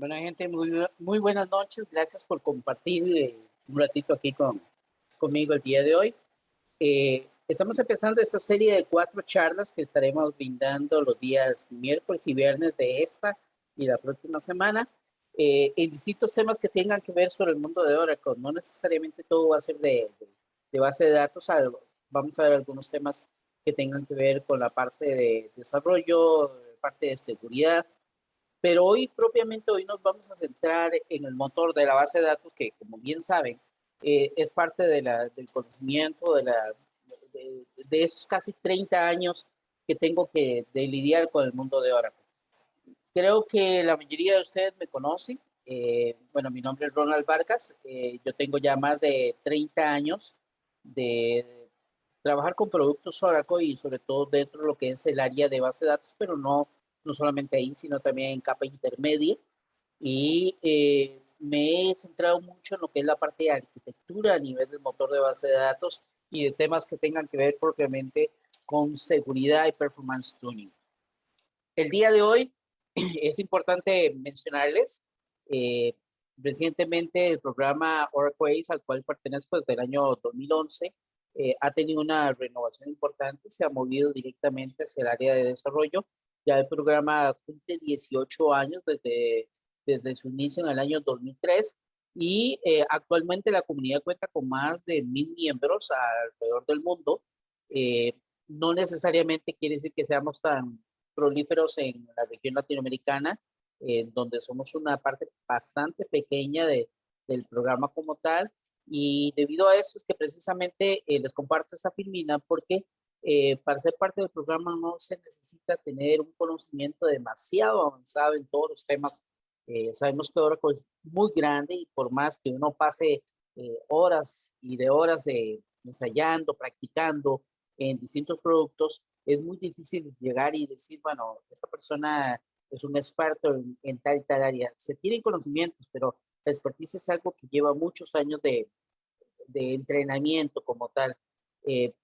Bueno, gente, muy buenas noches. Gracias por compartir un ratito aquí conmigo el día de hoy. Estamos empezando esta serie de 4 charlas que estaremos brindando los días miércoles y viernes de esta y la próxima semana en distintos temas que tengan que ver sobre el mundo de Oracle. No necesariamente todo va a ser de base de datos. Vamos a ver algunos temas que tengan que ver con la parte de desarrollo, parte de seguridad. Pero hoy nos vamos a centrar en el motor de la base de datos que, como bien saben, es parte del conocimiento de esos casi 30 años que tengo de lidiar con el mundo de Oracle. Creo que la mayoría de ustedes me conocen. Bueno, mi nombre es Ronald Vargas. Yo tengo ya más de 30 años de trabajar con productos Oracle y sobre todo dentro de lo que es el área de base de datos, pero no solamente ahí, sino también en capa intermedia. Y me he centrado mucho en lo que es la parte de arquitectura a nivel del motor de base de datos y de temas que tengan que ver propiamente con seguridad y performance tuning. El día de hoy es importante mencionarles, eh, recientemente el programa Oracle Ace, al cual pertenezco desde el año 2011, ha tenido una renovación importante, se ha movido directamente hacia el área de desarrollo. Ya el programa cumple 18 años desde su inicio en el año 2003 y actualmente la comunidad cuenta con más de 1.000 miembros alrededor del mundo. Eh, no necesariamente quiere decir que seamos tan prolíferos en la región latinoamericana, donde somos una parte bastante pequeña del programa como tal. Y debido a eso es que precisamente les comparto esta filmina porque para ser parte del programa no se necesita tener un conocimiento demasiado avanzado en todos los temas. Sabemos que Oracle es muy grande y por más que uno pase horas y de horas ensayando, practicando en distintos productos, es muy difícil llegar y decir, bueno, esta persona es un experto en tal y tal área. Se tienen conocimientos, pero la expertise es algo que lleva muchos años de entrenamiento como tal.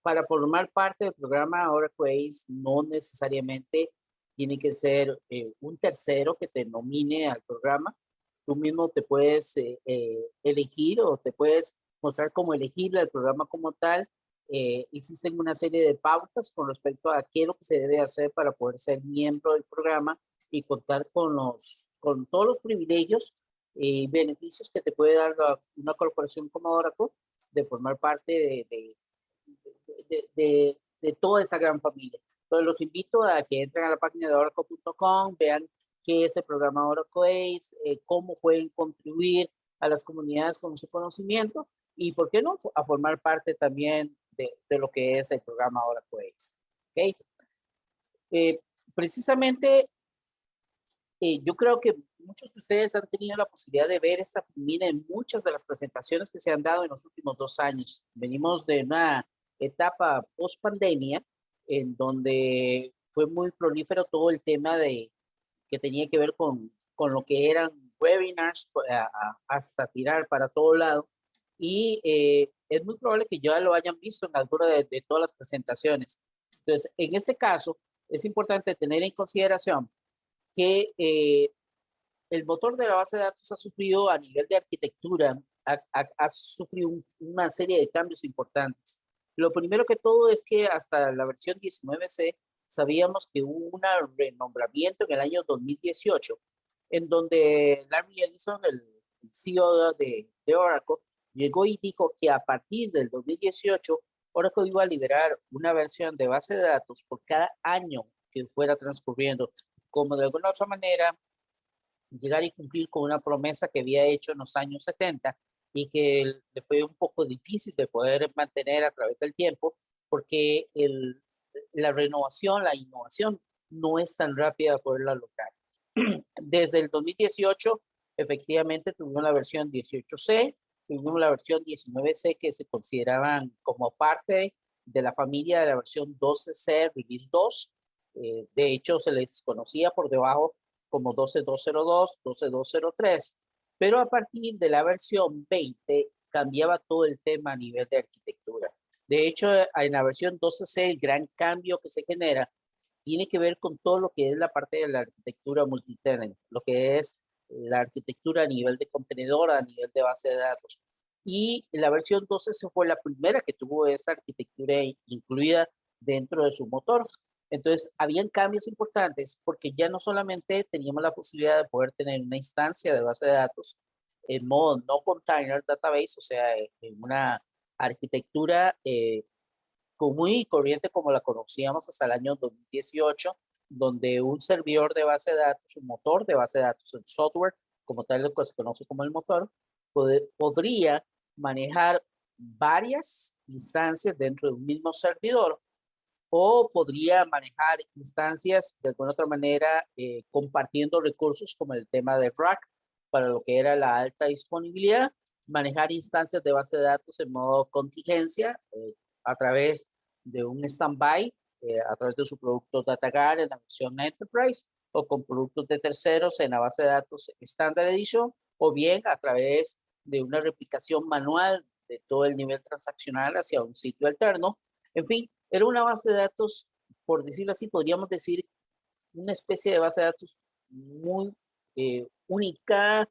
Para formar parte del programa Oracle Ace, no necesariamente tiene que ser un tercero que te nomine al programa. Tú mismo te puedes elegir o te puedes mostrar como elegible al programa como tal. Existen una serie de pautas con respecto a qué es lo que se debe hacer para poder ser miembro del programa y contar con todos los privilegios y beneficios que te puede dar una corporación como Oracle de formar parte de toda esa gran familia. Entonces los invito a que entren a la página de oracle.com, vean qué es el programa Oracle Ace, cómo pueden contribuir a las comunidades con su conocimiento y, ¿por qué no?, a formar parte también de lo que es el programa Oracle Ace. ¿Okay? Precisamente, yo creo que muchos de ustedes han tenido la posibilidad de ver esta filmina en muchas de las presentaciones que se han dado en los últimos 2 años. Venimos de una etapa post pandemia en donde fue muy prolífero todo el tema que tenía que ver con lo que eran webinars hasta tirar para todo lado. Y es muy probable que ya lo hayan visto en alguna de todas las presentaciones. Entonces, en este caso, es importante tener en consideración que el motor de la base de datos ha sufrido a nivel de arquitectura, ha sufrido una serie de cambios importantes. Lo primero que todo es que hasta la versión 19C sabíamos que hubo un renombramiento en el año 2018, en donde Larry Ellison, el CEO de Oracle, llegó y dijo que a partir del 2018 Oracle iba a liberar una versión de base de datos por cada año que fuera transcurriendo, como de alguna otra manera llegar y cumplir con una promesa que había hecho en los años 70 y que le fue un poco difícil de poder mantener a través del tiempo porque la renovación, la innovación no es tan rápida de poderla lograr. Desde el 2018, efectivamente, tuvimos la versión 18C, tuvimos la versión 19C que se consideraban como parte de la familia de la versión 12C Release 2. De hecho, se les conocía por debajo como 12.202, 12.203, pero a partir de la versión 20 cambiaba todo el tema a nivel de arquitectura. De hecho, en la versión 12C el gran cambio que se genera tiene que ver con todo lo que es la parte de la arquitectura multitenant, lo que es la arquitectura a nivel de contenedor, a nivel de base de datos. Y la versión 12 fue la primera que tuvo esta arquitectura incluida dentro de su motor. Entonces, habían cambios importantes porque ya no solamente teníamos la posibilidad de poder tener una instancia de base de datos en modo no container database, o sea, en una arquitectura común y corriente como la conocíamos hasta el año 2018, donde un servidor de base de datos, un motor de base de datos, el software, como tal lo que se conoce como el motor, podría manejar varias instancias dentro de un mismo servidor o podría manejar instancias de alguna otra manera compartiendo recursos como el tema de rack para lo que era la alta disponibilidad, manejar instancias de base de datos en modo contingencia a través de un standby, a través de su producto DataGuard en la versión Enterprise o con productos de terceros en la base de datos Standard Edition o bien a través de una replicación manual de todo el nivel transaccional hacia un sitio alterno. En fin, era una base de datos, por decirlo así, podríamos decir una especie de base de datos muy única,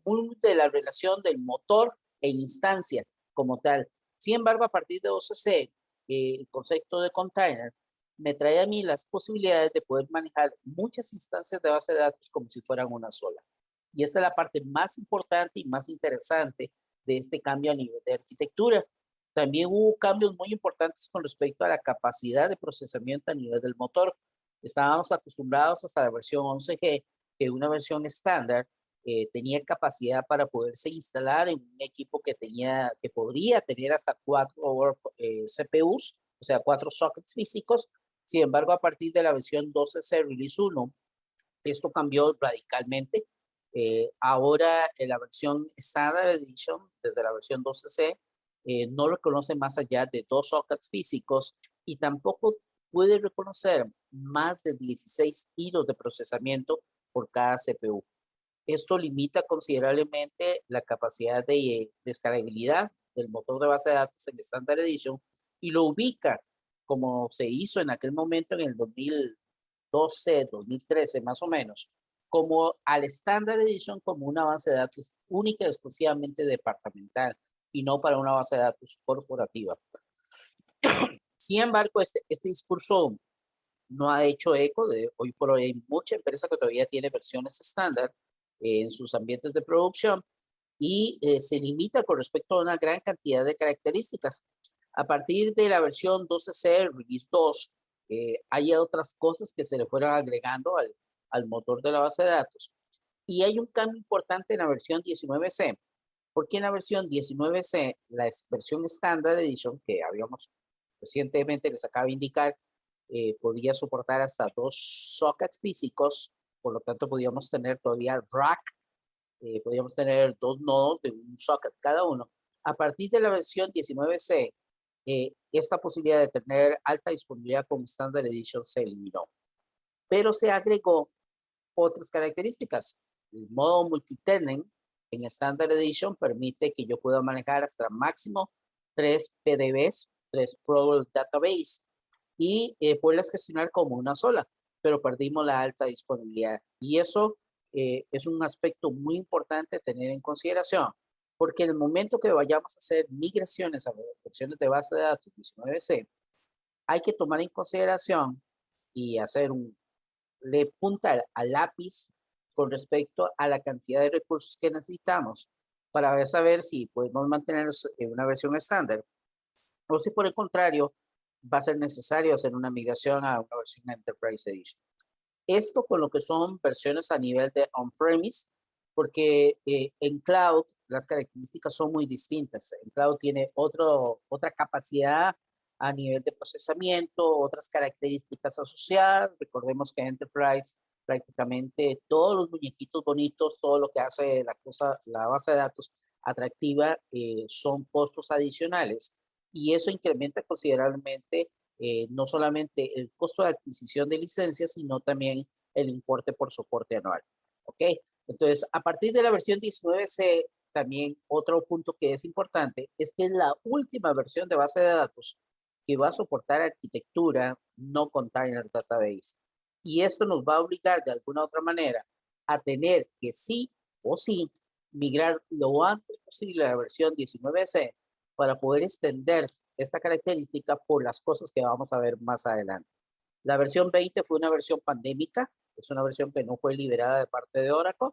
muy de la relación del motor e instancia como tal. Sin embargo, a partir de OCC, el concepto de container me trae a mí las posibilidades de poder manejar muchas instancias de base de datos como si fueran una sola. Y esta es la parte más importante y más interesante de este cambio a nivel de arquitectura. También hubo cambios muy importantes con respecto a la capacidad de procesamiento a nivel del motor. Estábamos acostumbrados hasta la versión 11G, que una versión estándar tenía capacidad para poderse instalar en un equipo que podría tener hasta 4 CPUs, o sea, 4 sockets físicos. Sin embargo, a partir de la versión 12C Release 1, esto cambió radicalmente. Ahora, en la versión Standard Edition, desde la versión 12C, no reconoce más allá de 2 sockets físicos y tampoco puede reconocer más de 16 hilos de procesamiento por cada CPU. Esto limita considerablemente la capacidad de descargabilidad del motor de base de datos en Standard Edition y lo ubica, como se hizo en aquel momento en el 2012, 2013 más o menos, como al Standard Edition como una base de datos única y exclusivamente departamental y no para una base de datos corporativa. Sin embargo, este discurso no ha hecho eco. Hoy por hoy hay mucha empresa que todavía tiene versiones estándar en sus ambientes de producción y se limita con respecto a una gran cantidad de características. A partir de la versión 12C, Release 2, hay otras cosas que se le fueron agregando al motor de la base de datos. Y hay un cambio importante en la versión 19C, porque en la versión 19C, la versión Standard Edition, que habíamos recientemente les acaba de indicar, podía soportar hasta 2 sockets físicos, por lo tanto podíamos tener todavía rack, podíamos tener 2 nodos de un socket cada uno. A partir de la versión 19C, esta posibilidad de tener alta disponibilidad con Standard Edition se eliminó, pero se agregó otras características. El modo multitenant en Standard Edition permite que yo pueda manejar hasta máximo 3 PDBs, 3 Product Database, y poderlas gestionar como una sola, pero perdimos la alta disponibilidad. Y eso es un aspecto muy importante tener en consideración, porque en el momento que vayamos a hacer migraciones a versiones de base de datos 19C, hay que tomar en consideración y hacer le punta al lápiz con respecto a la cantidad de recursos que necesitamos para saber si podemos mantenernos en una versión estándar o si por el contrario va a ser necesario hacer una migración a una versión Enterprise Edition. Esto con lo que son versiones a nivel de on-premise, porque en cloud las características son muy distintas. En cloud tiene otra capacidad a nivel de procesamiento, otras características asociadas. Recordemos que Enterprise prácticamente todos los muñequitos bonitos, todo lo que hace la base de datos atractiva son costos adicionales y eso incrementa considerablemente no solamente el costo de adquisición de licencias, sino también el importe por soporte anual. ¿Ok? Entonces, a partir de la versión 19C, también otro punto que es importante es que es la última versión de base de datos que va a soportar arquitectura no container database. Y esto nos va a obligar de alguna otra manera a tener que sí o sí migrar lo antes posible a la versión 19C para poder extender esta característica por las cosas que vamos a ver más adelante. La versión 20 fue una versión pandémica, es una versión que no fue liberada de parte de Oracle,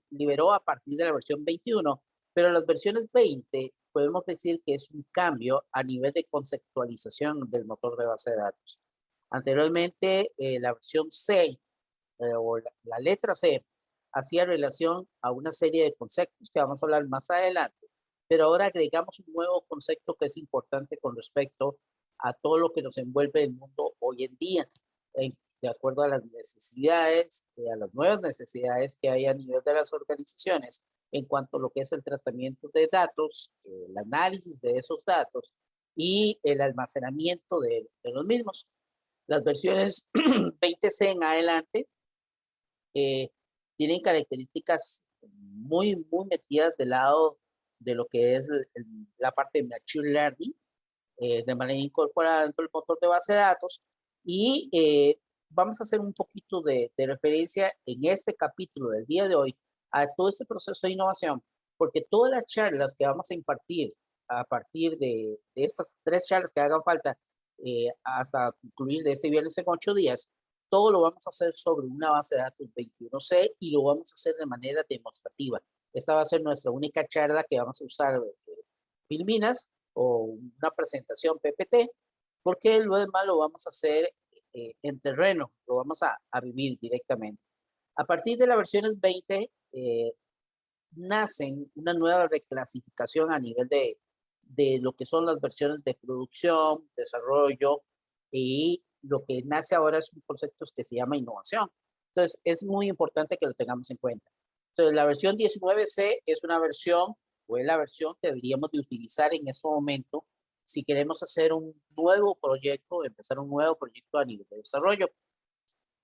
liberó a partir de la versión 21, pero las versiones 20 podemos decir que es un cambio a nivel de conceptualización del motor de base de datos. Anteriormente, la versión C o la letra C hacía relación a una serie de conceptos que vamos a hablar más adelante, pero ahora agregamos un nuevo concepto que es importante con respecto a todo lo que nos envuelve el mundo hoy en día, de acuerdo a las necesidades, a las nuevas necesidades que hay a nivel de las organizaciones en cuanto a lo que es el tratamiento de datos, el análisis de esos datos y el almacenamiento de los mismos. Las versiones 20C en adelante eh, tienen características muy metidas del lado de lo que es la parte de Machine Learning, de manera incorporada dentro del motor de base de datos. Y vamos a hacer un poquito de referencia en este capítulo del día de hoy a todo este proceso de innovación, porque todas las charlas que vamos a impartir a partir de estas 3 charlas que hagan falta hasta concluir de este viernes en 8 días, todo lo vamos a hacer sobre una base de datos 21C y lo vamos a hacer de manera demostrativa. Esta va a ser nuestra única charla que vamos a usar Filminas o una presentación PPT, porque lo demás lo vamos a hacer en terreno, lo vamos a vivir directamente. A partir de las versiones 20, nacen una nueva reclasificación a nivel de lo que son las versiones de producción, desarrollo, y lo que nace ahora es un concepto que se llama innovación. Entonces, es muy importante que lo tengamos en cuenta. Entonces, la versión 19C es una versión, o es la versión que deberíamos de utilizar en este momento si queremos hacer un nuevo proyecto, empezar un nuevo proyecto a nivel de desarrollo.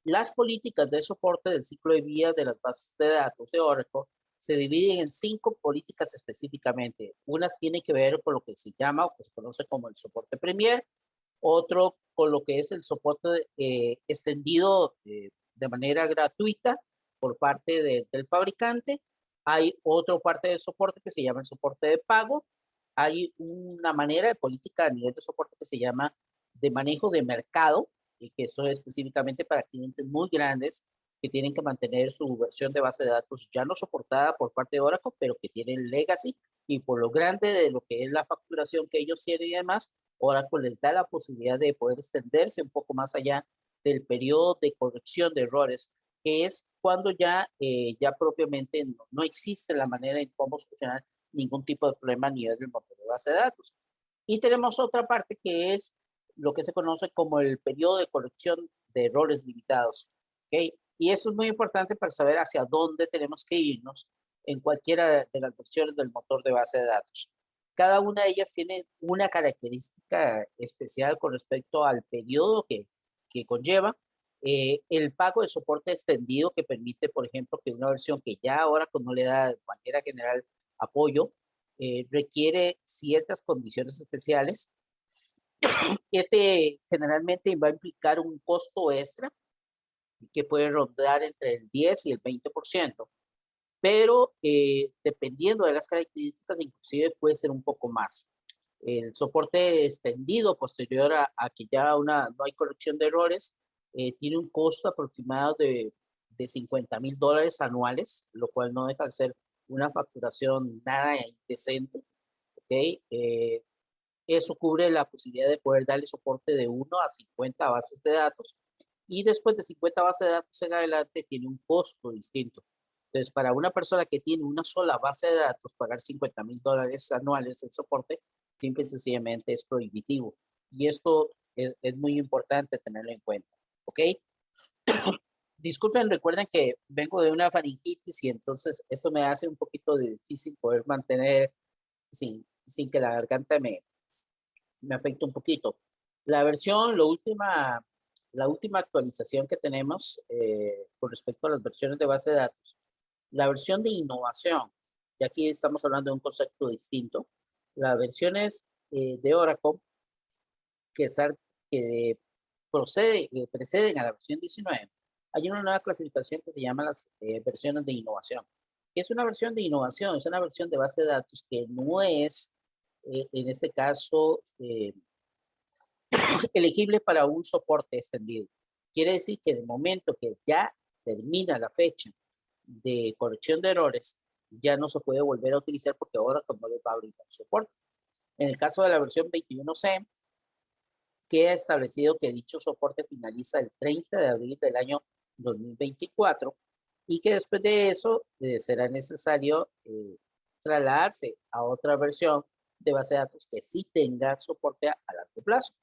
Las políticas de soporte del ciclo de vida de las bases de datos de Oracle se dividen en 5 políticas específicamente. Unas tienen que ver con lo que se llama o que se conoce como el soporte Premier, otro con lo que es el soporte extendido de manera gratuita por parte del fabricante. Hay otra parte de soporte que se llama el soporte de pago. Hay una manera de política a nivel de soporte que se llama de manejo de mercado, y que eso es específicamente para clientes muy grandes que tienen que mantener su versión de base de datos ya no soportada por parte de Oracle, pero que tienen legacy, y por lo grande de lo que es la facturación que ellos tienen y demás, Oracle les da la posibilidad de poder extenderse un poco más allá del periodo de corrección de errores, que es cuando ya propiamente no existe la manera en cómo solucionar ningún tipo de problema a nivel del motor de base de datos. Y tenemos otra parte que es lo que se conoce como el periodo de corrección de errores limitados. ¿Okay? Y eso es muy importante para saber hacia dónde tenemos que irnos en cualquiera de las versiones del motor de base de datos. Cada una de ellas tiene una característica especial con respecto al periodo que conlleva. El pago de soporte extendido que permite, por ejemplo, que una versión que ya ahora no le da de manera general apoyo, requiere ciertas condiciones especiales. Este generalmente va a implicar un costo extra que puede rondar entre el 10 y el 20%, pero dependiendo de las características, inclusive puede ser un poco más. El soporte extendido posterior a que ya no hay corrección de errores, tiene un costo aproximado de $50,000 anuales, lo cual no deja de ser una facturación nada indecente. ¿Okay? Eso cubre la posibilidad de poder darle soporte de 1 a 50 bases de datos, y después de 50 bases de datos en adelante tiene un costo distinto. Entonces, para una persona que tiene una sola base de datos, pagar $50,000 anuales en soporte, simple y sencillamente es prohibitivo. Y esto es muy importante tenerlo en cuenta. ¿Ok? Disculpen, recuerden que vengo de una faringitis y entonces eso me hace un poquito difícil poder mantener sin que la garganta me afecte un poquito. La versión, la última actualización que tenemos con respecto a las versiones de base de datos, la versión de innovación, y aquí estamos hablando de un concepto distinto, las versiones de Oracle que, que preceden a la versión 19, hay una nueva clasificación que se llama las versiones de innovación. ¿Qué es una versión de innovación? Es una versión de base de datos que no es, en este caso, elegible para un soporte extendido. Quiere decir que de momento que ya termina la fecha de corrección de errores, ya no se puede volver a utilizar porque ahora no les va a brindar soporte. En el caso de la versión 21C, queda establecido que dicho soporte finaliza el 30 de abril del año 2024 y que después de eso será necesario trasladarse a otra versión de base de datos que sí tenga soporte a largo plazo.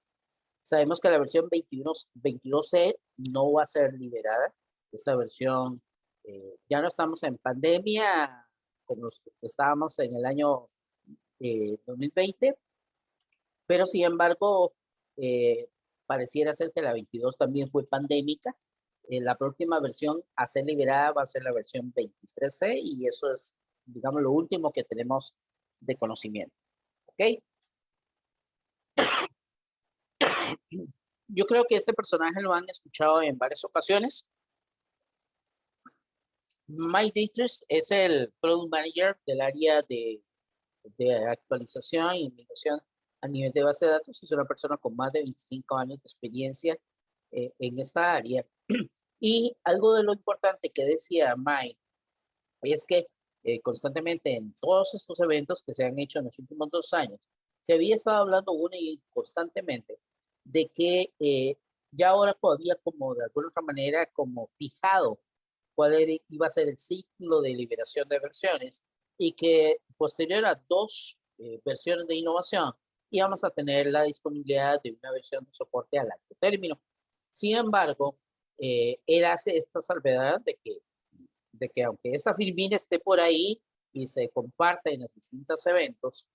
Sabemos que la versión 22C no va a ser liberada. Esta versión, ya no estamos en pandemia como estábamos en el año 2020, pero sin embargo, pareciera ser que la 22 también fue pandémica. La próxima versión a ser liberada va a ser la versión 23C y eso es, digamos, lo último que tenemos de conocimiento. ¿Ok? Yo creo que este personaje lo han escuchado en varias ocasiones. Mike Dietrich es el Product Manager del área de actualización y migración a nivel de base de datos. Es una persona con más de 25 años de experiencia en esta área. Y algo de lo importante que decía Mike es que constantemente en todos estos eventos que se han hecho en los últimos 2 años, se había estado hablando una y constantemente de que ya ahora todavía como de alguna otra manera como fijado iba a ser el ciclo de liberación de versiones y que posterior a 2 versiones de innovación íbamos a tener la disponibilidad de una versión de soporte a largo término. Sin embargo, él hace esta salvedad de que aunque esa firmina esté por ahí y se comparte en los distintos eventos,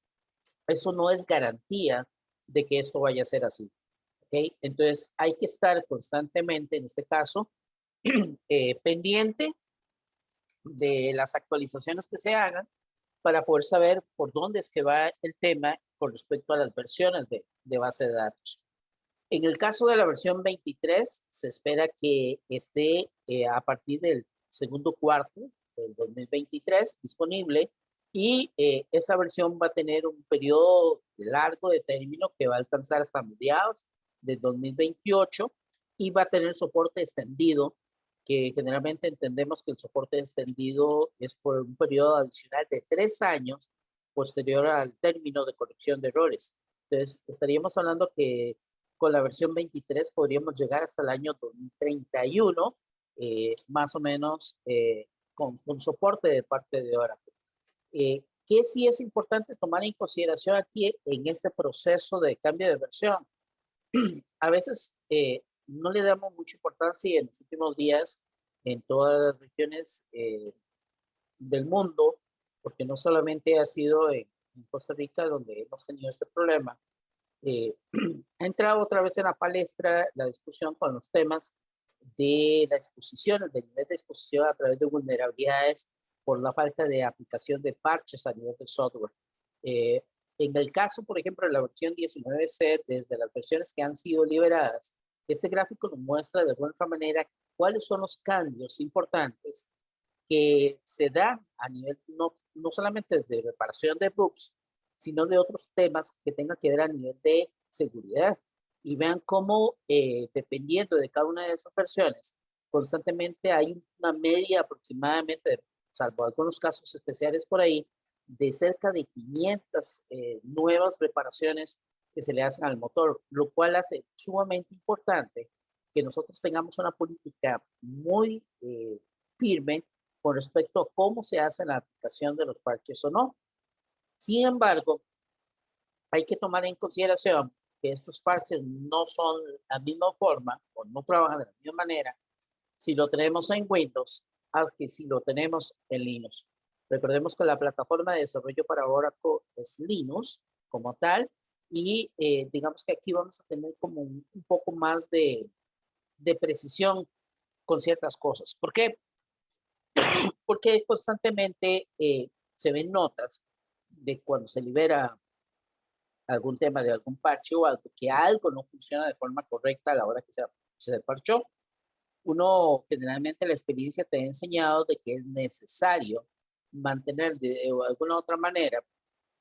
eso no es garantía de que esto vaya a ser así. ¿Okay? Entonces hay que estar constantemente, en este caso, pendiente de las actualizaciones que se hagan para poder saber por dónde es que va el tema con respecto a las versiones de base de datos. En el caso de la versión 23, se espera que esté a partir del segundo cuarto del 2023 disponible y esa versión va a tener un periodo largo de término que va a alcanzar hasta mediados del 2028 y va a tener soporte extendido, que generalmente entendemos que el soporte extendido es por un periodo adicional de 3 años posterior al término de corrección de errores. Entonces, estaríamos hablando que con la versión 23 podríamos llegar hasta el año 2031, más o menos, con soporte de parte de Oracle. ¿Qué sí es importante tomar en consideración aquí en este proceso de cambio de versión? A veces no le damos mucha importancia y en los últimos días en todas las regiones del mundo, porque no solamente ha sido en Costa Rica donde hemos tenido este problema, ha entrado otra vez en la palestra la discusión con los temas de la exposición, del nivel de exposición a través de vulnerabilidades por la falta de aplicación de parches a nivel del software. Eh, en el caso, por ejemplo, de la versión 19C, desde las versiones que han sido liberadas, este gráfico nos muestra de alguna manera cuáles son los cambios importantes que se dan a nivel no solamente de reparación de bugs, sino de otros temas que tengan que ver a nivel de seguridad. Y vean cómo, dependiendo de cada una de esas versiones, constantemente hay una media aproximadamente, salvo algunos casos especiales por ahí, de cerca de 500 nuevas reparaciones que se le hacen al motor, lo cual hace sumamente importante que nosotros tengamos una política muy firme con respecto a cómo se hace la aplicación de los parches o no. Sin embargo, hay que tomar en consideración que estos parches no son la misma forma o no trabajan de la misma manera si lo tenemos en Windows que si lo tenemos en Linux. Recordemos que la plataforma de desarrollo para Oracle es Linux como tal y digamos que aquí vamos a tener como un poco más de precisión con ciertas cosas. ¿Por qué? Porque constantemente se ven notas de cuando se libera algún tema de algún parche o algo, que algo no funciona de forma correcta a la hora que se parchó. uno generalmente la experiencia te ha enseñado de que es necesario mantener de alguna otra manera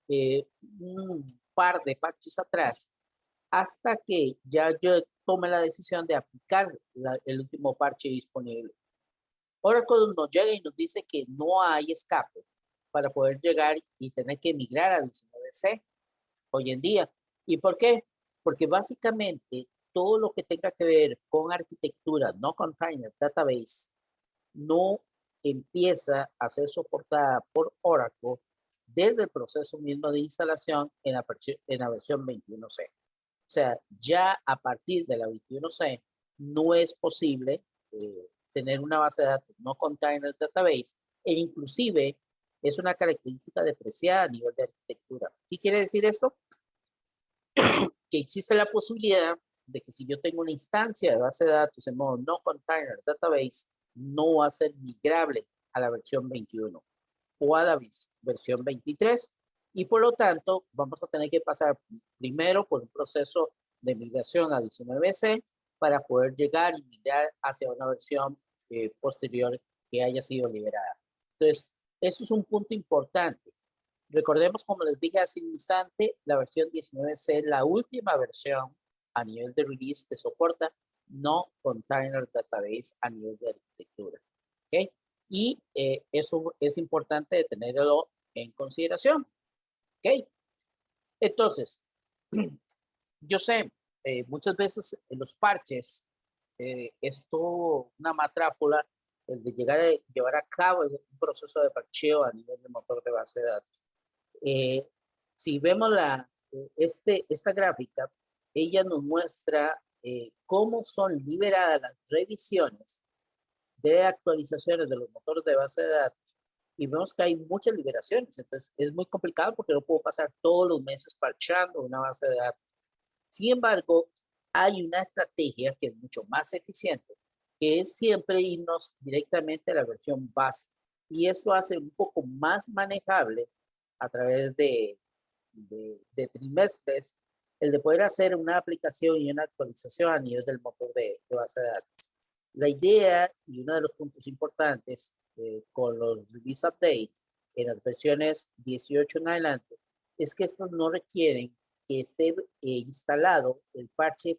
un par de parches atrás hasta que ya yo tome la decisión de aplicar el último parche disponible. Oracle nos llega y nos dice que no hay escape para poder llegar y tener que migrar a 19C hoy en día. ¿Y por qué? Porque básicamente todo lo que tenga que ver con arquitectura, no container database, no empieza a ser soportada por Oracle desde el proceso mismo de instalación en la versión 21C. O sea, ya a partir de la 21C no es posible tener una base de datos no container database e inclusive es una característica depreciada a nivel de arquitectura. ¿Qué quiere decir esto? Que existe la posibilidad de que si yo tengo una instancia de base de datos en modo no container database, no va a ser migrable a la versión 21 o a la versión 23 y por lo tanto vamos a tener que pasar primero por un proceso de migración a 19C para poder llegar y migrar hacia una versión posterior que haya sido liberada. Entonces, eso es un punto importante. Recordemos, como les dije hace un instante, la versión 19C es la última versión a nivel de release que soporta no container database a nivel de arquitectura. ¿Ok? Y eso es importante tenerlo en consideración. ¿Ok? Entonces, yo sé, muchas veces en los parches, esto, una matrácula, el de llevar a cabo un proceso de parcheo a nivel de motor de base de datos. Si vemos esta gráfica, ella nos muestra cómo son liberadas las revisiones de actualizaciones de los motores de base de datos y vemos que hay muchas liberaciones. Entonces es muy complicado porque no puedo pasar todos los meses parchando una base de datos. Sin embargo, hay una estrategia que es mucho más eficiente, que es siempre irnos directamente a la versión base. Y esto hace un poco más manejable a través de trimestres el de poder hacer una aplicación y una actualización a nivel del motor de base de datos. La idea y uno de los puntos importantes con los release update en las versiones 18 en adelante es que estos no requieren que esté instalado el parche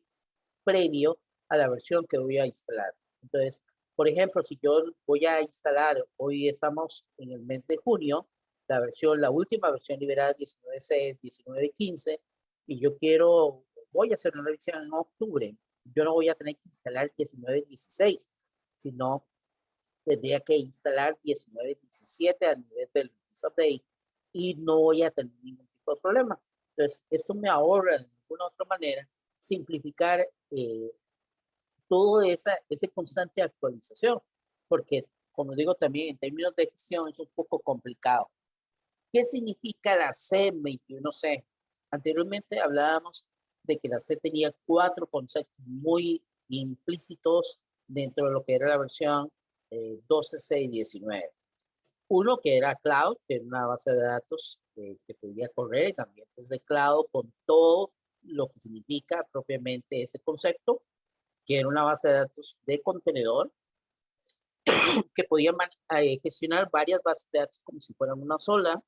previo a la versión que voy a instalar. Entonces, por ejemplo, si yo voy a instalar, hoy estamos en el mes de junio, la última versión liberada 19C, 1915, y yo voy a hacer una revisión en octubre, yo no voy a tener que instalar 1916, sino tendría que instalar 1917 a nivel del update y no voy a tener ningún tipo de problema. Entonces, esto me ahorra de alguna otra manera simplificar toda esa constante actualización, porque, como digo también, en términos de gestión es un poco complicado. ¿Qué significa la C21C? Anteriormente hablábamos de que la C tenía 4 conceptos muy implícitos dentro de lo que era la versión 12C y 19. Uno que era cloud, que era una base de datos que podía correr también desde cloud con todo lo que significa propiamente ese concepto, que era una base de datos de contenedor que podía gestionar varias bases de datos como si fueran una sola.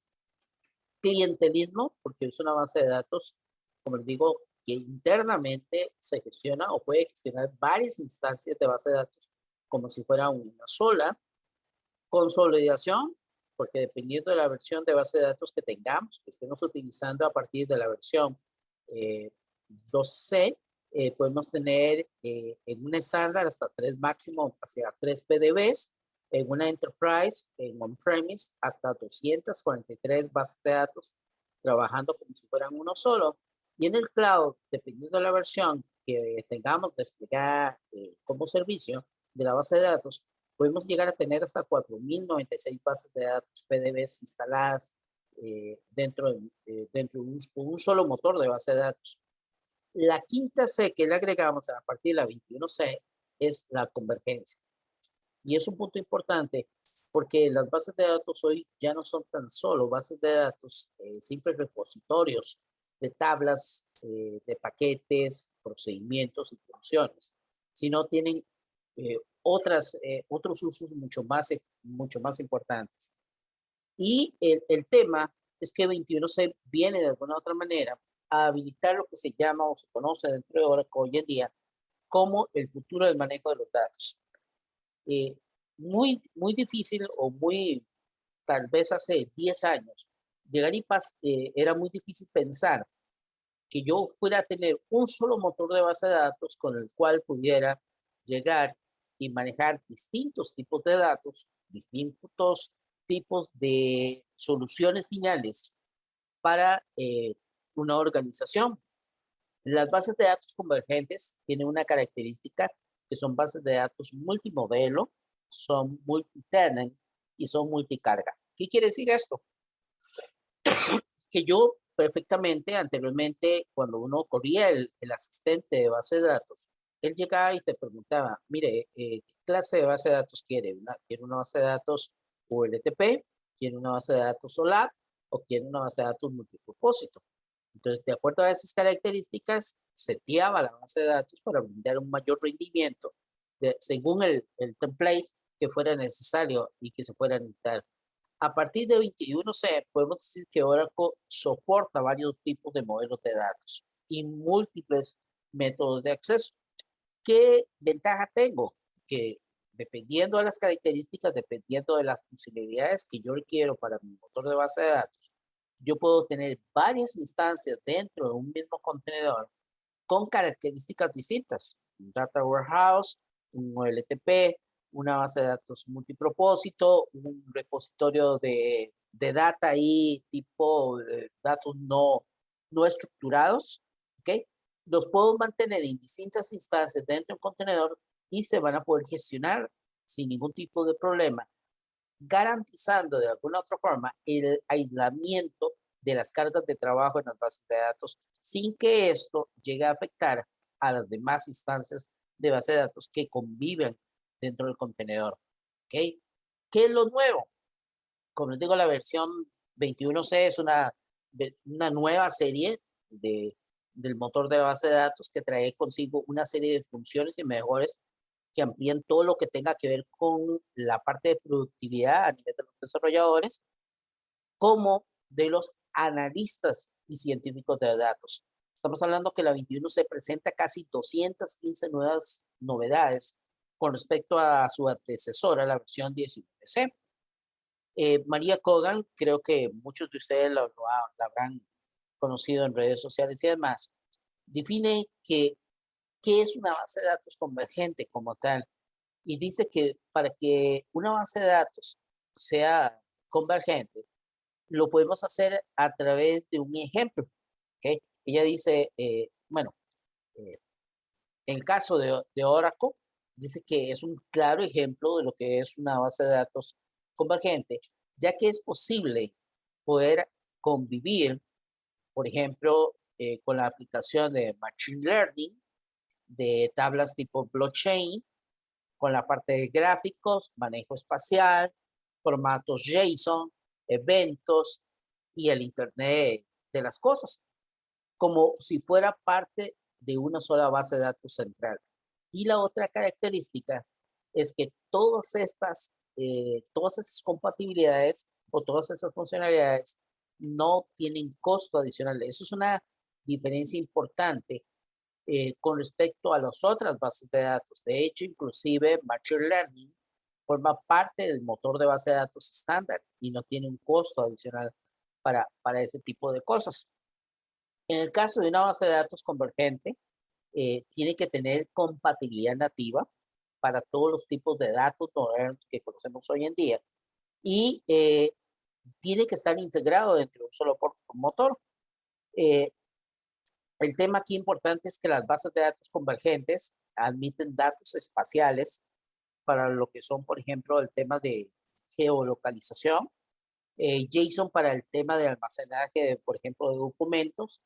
Clientelismo, porque es una base de datos, como les digo, que internamente se gestiona o puede gestionar varias instancias de base de datos como si fuera una sola. Consolidación, porque dependiendo de la versión de base de datos que tengamos, que estemos utilizando a partir de la versión 2C, podemos tener en un estándar hasta 3 máximo, hacia 3 PDBs, en una enterprise, en on-premise, hasta 243 bases de datos, trabajando como si fueran uno solo. Y en el cloud, dependiendo de la versión que tengamos desplegada como servicio de la base de datos, podemos llegar a tener hasta 4.096 bases de datos PDBs instaladas dentro de un solo motor de base de datos. La quinta C que le agregamos a partir de la 21C es la convergencia. Y es un punto importante porque las bases de datos hoy ya no son tan solo bases de datos, simples repositorios de tablas, de paquetes, procedimientos y funciones, sino tienen otros usos mucho más importantes. Y el tema es que 21C viene de alguna otra manera a habilitar lo que se llama o se conoce dentro de Oracle hoy en día como el futuro del manejo de los datos. Eh, muy difícil o muy, tal vez hace 10 años, era muy difícil pensar que yo fuera a tener un solo motor de base de datos con el cual pudiera llegar y manejar distintos tipos de datos, distintos tipos de soluciones finales para una organización. Las bases de datos convergentes tienen una característica que son bases de datos multimodelo, son multitenant y son multicarga. ¿Qué quiere decir esto? Que yo perfectamente anteriormente, cuando uno corría el asistente de base de datos, él llegaba y te preguntaba, mire, ¿qué clase de base de datos quiere? ¿Quiere una base de datos OLTP? ¿Quiere una base de datos OLAP? ¿O quiere una base de datos multipropósito? Entonces, de acuerdo a esas características, seteaba la base de datos para brindar un mayor rendimiento según el template que fuera necesario y que se fuera a necesitar. A partir de 21C, podemos decir que Oracle soporta varios tipos de modelos de datos y múltiples métodos de acceso. ¿Qué ventaja tengo? Que dependiendo de las características, dependiendo de las posibilidades que yo requiero para mi motor de base de datos, yo puedo tener varias instancias dentro de un mismo contenedor con características distintas. Un data warehouse, un OLTP, una base de datos multipropósito, un repositorio de data ahí tipo datos no estructurados, ¿ok? Los puedo mantener en distintas instancias dentro de un contenedor y se van a poder gestionar sin ningún tipo de problema, garantizando de alguna otra forma el aislamiento de las cargas de trabajo en las bases de datos sin que esto llegue a afectar a las demás instancias de base de datos que conviven dentro del contenedor. ¿Ok? ¿Qué es lo nuevo? Como les digo, la versión 21C es una nueva serie del motor de base de datos que trae consigo una serie de funciones y mejores que amplían todo lo que tenga que ver con la parte de productividad a nivel de los desarrolladores, como de los analistas y científicos de datos. Estamos hablando que la 21 se presenta casi 215 nuevas novedades con respecto a su antecesora, la versión 19C. María Kogan, creo que muchos de ustedes la habrán conocido en redes sociales y demás, define qué es una base de datos convergente como tal y dice que para que una base de datos sea convergente, lo podemos hacer a través de un ejemplo. ¿Okay? Ella dice, bueno, eh, en caso de Oracle, dice que es un claro ejemplo de lo que es una base de datos convergente, ya que es posible poder convivir, por ejemplo, con la aplicación de Machine Learning, de tablas tipo blockchain, con la parte de gráficos, manejo espacial, formatos JSON, eventos y el Internet de las cosas, como si fuera parte de una sola base de datos central. Y la otra característica es que todas estas compatibilidades o todas esas funcionalidades no tienen costo adicional. Eso es una diferencia importante con respecto a las otras bases de datos. De hecho, inclusive Machine Learning forma parte del motor de base de datos estándar y no tiene un costo adicional para ese tipo de cosas. En el caso de una base de datos convergente, tiene que tener compatibilidad nativa para todos los tipos de datos modernos que conocemos hoy en día y tiene que estar integrado dentro de un solo motor. Eh, el tema aquí importante es que las bases de datos convergentes admiten datos espaciales para lo que son, por ejemplo, el tema de geolocalización, JSON para el tema de almacenaje, por ejemplo, de documentos,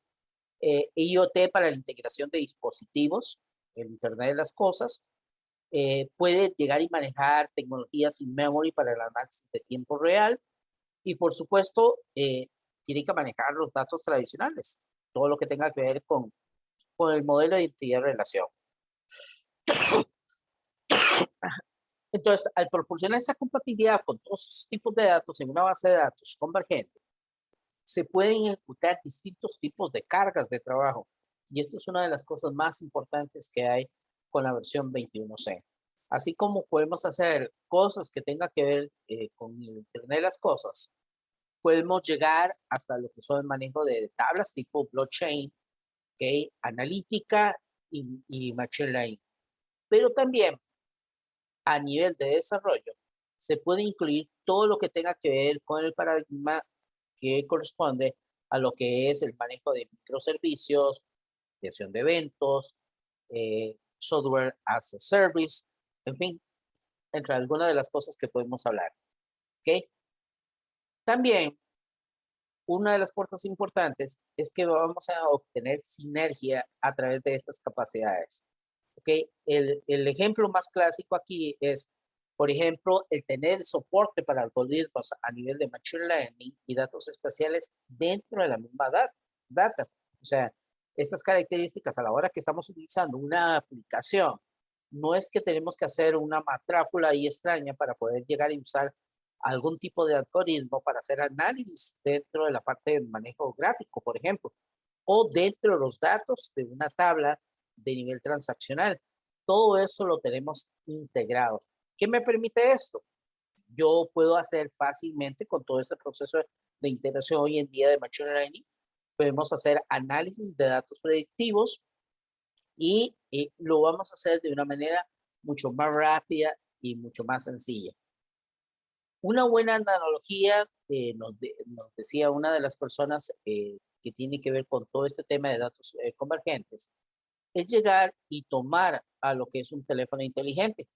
IoT para la integración de dispositivos, el Internet de las Cosas, puede llegar y manejar tecnologías in-memory para el análisis de tiempo real y, por supuesto, tiene que manejar los datos tradicionales, todo lo que tenga que ver con el modelo de identidad de relación. Entonces, al proporcionar esta compatibilidad con todos esos tipos de datos en una base de datos convergente, se pueden ejecutar distintos tipos de cargas de trabajo. Y esto es una de las cosas más importantes que hay con la versión 21C. Así como podemos hacer cosas que tengan que ver con el Internet de las cosas, podemos llegar hasta lo que son el manejo de tablas tipo blockchain, ¿okay? Analítica y machine learning. Pero también a nivel de desarrollo se puede incluir todo lo que tenga que ver con el paradigma que corresponde a lo que es el manejo de microservicios, creación de eventos, software as a service, en fin, entre algunas de las cosas que podemos hablar. ¿Okay? También, una de las puertas importantes es que vamos a obtener sinergia a través de estas capacidades. ¿Okay? El ejemplo más clásico aquí es, por ejemplo, el tener soporte para algoritmos a nivel de Machine Learning y datos espaciales dentro de la misma data. O sea, estas características a la hora que estamos utilizando una aplicación, no es que tenemos que hacer una matráfula ahí extraña para poder llegar y usar algún tipo de algoritmo para hacer análisis dentro de la parte de manejo gráfico, por ejemplo, o dentro de los datos de una tabla de nivel transaccional. Todo eso lo tenemos integrado. ¿Qué me permite esto? Yo puedo hacer fácilmente con todo ese proceso de integración hoy en día de Machine Learning, podemos hacer análisis de datos predictivos y lo vamos a hacer de una manera mucho más rápida y mucho más sencilla. Una buena analogía nos decía una de las personas que tiene que ver con todo este tema de datos convergentes, es llegar y tomar a lo que es un teléfono inteligente.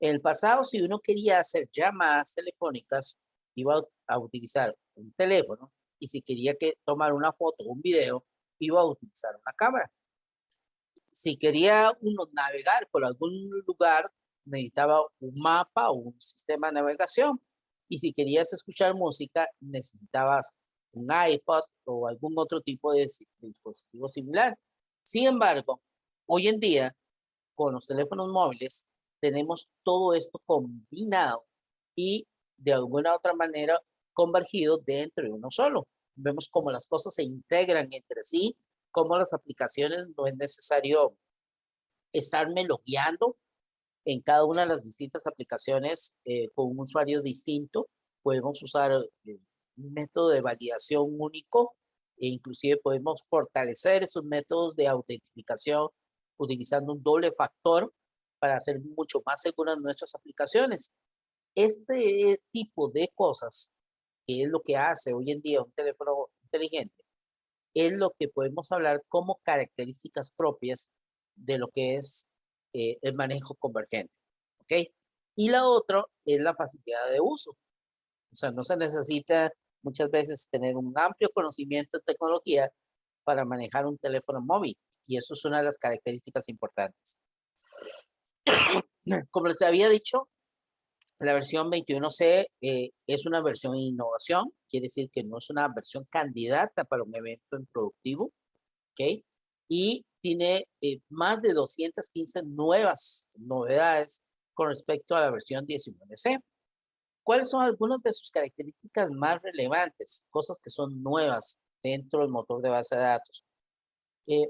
En el pasado, si uno quería hacer llamadas telefónicas, iba a utilizar un teléfono y si quería tomar una foto o un video, iba a utilizar una cámara. Si quería uno navegar por algún lugar, necesitaba un mapa o un sistema de navegación. Y si querías escuchar música, necesitabas un iPod o algún otro tipo de dispositivo similar. Sin embargo, hoy en día, con los teléfonos móviles, tenemos todo esto combinado y de alguna otra manera convergido dentro de uno solo. Vemos cómo las cosas se integran entre sí, cómo las aplicaciones no es necesario estarme logueando en cada una de las distintas aplicaciones con un usuario distinto. Podemos usar un método de validación único e inclusive podemos fortalecer esos métodos de autentificación utilizando un doble factor para hacer mucho más seguras nuestras aplicaciones. Este tipo de cosas, que es lo que hace hoy en día un teléfono inteligente, es lo que podemos hablar como características propias de lo que es el manejo convergente. ¿Ok? Y la otra es la facilidad de uso. O sea, no se necesita muchas veces tener un amplio conocimiento de tecnología para manejar un teléfono móvil. Y eso es una de las características importantes. Como les había dicho, la versión 21C es una versión de innovación, quiere decir que no es una versión candidata para un evento productivo, ¿ok? Y tiene más de 215 nuevas novedades con respecto a la versión 19C. ¿Cuáles son algunas de sus características más relevantes? Cosas que son nuevas dentro del motor de base de datos.